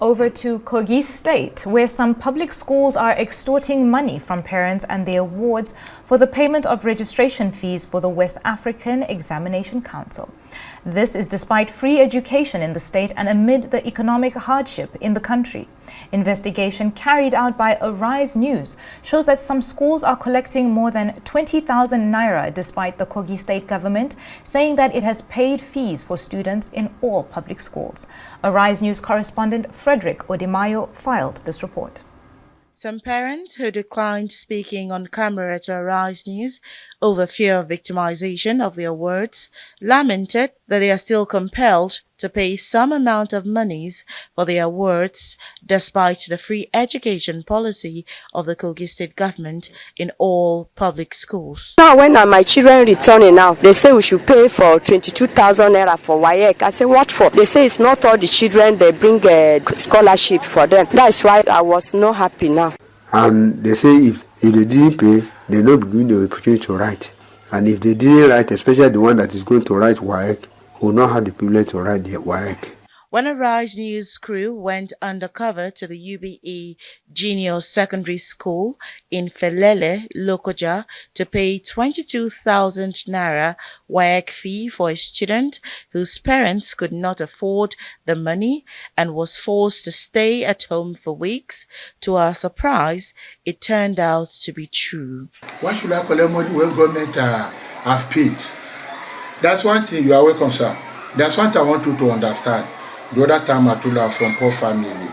Over to Kogi State, where some public schools are extorting money from parents and their wards for the payment of registration fees for the West African Examination Council. This is despite free education in the state and amid the economic hardship in the country. Investigation carried out by Arise News shows that some schools are collecting more than 20,000 naira despite the Kogi State government saying that it has paid fees for students in all public schools. Arise News correspondent Frederick Odimayo filed this report. Some parents who declined speaking on camera to Arise News over fear of victimization of their wards lamented that they are still compelled to pay some amount of monies for their wards despite the free education policy of the Kogi State government in all public schools. Now when my children returning now, they say we should pay for 22,000 naira for WAEC. I say what for? They say it's not all the children, they bring a scholarship for them. That's why I was not happy now. And they say if they didn't pay, they not begin the opportunity to write. And if they didn't write, especially the one that is going to write WAEC, will not have the privilege to write the WAEC. When a Rise News crew went undercover to the UBE Junior Secondary School in Felele, Lokoja, to pay 22,000 naira WAEC fee for a student whose parents could not afford the money and was forced to stay at home for weeks, to our surprise, it turned out to be true. Why should I collect money when government has paid? That's one thing you are welcome, sir. That's one thing I want you to understand. The other time I told her from poor family.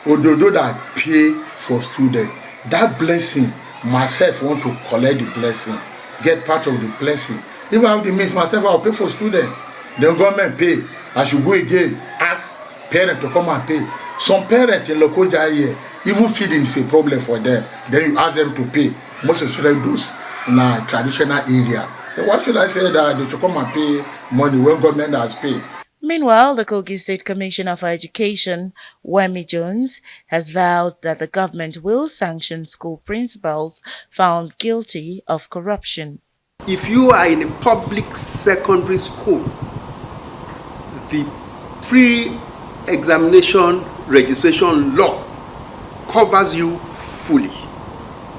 Although that pay for student, that blessing, myself want to collect the blessing, get part of the blessing. If I have the means myself, I'll pay for student. Then government pay. I should go again, ask parents to come and pay. Some parents in Lokoja here, even feeding is a problem for them. Then you ask them to pay. Most especially those in a traditional area. Then why should I say that they should come and pay money when government has paid? Meanwhile, the Kogi State Commissioner for Education, Wemi Jones, has vowed that the government will sanction school principals found guilty of corruption. If you are in a public secondary school, the free examination registration law covers you fully.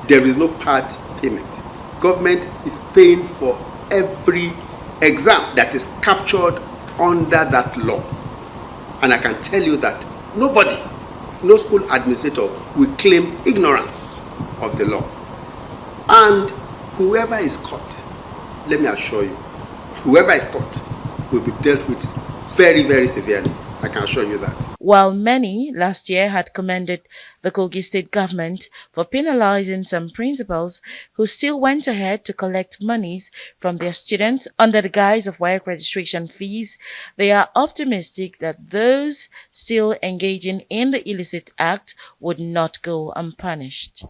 There is no part payment. Government is paying for every exam that is captured under that law. And I can tell you that nobody, no school administrator will claim ignorance of the law. And whoever is caught, let me assure you, whoever is caught will be dealt with very, very severely. I can assure you that. While many last year had commended the Kogi State government for penalizing some principals who still went ahead to collect monies from their students under the guise of WAEC registration fees, they are optimistic that those still engaging in the illicit act would not go unpunished.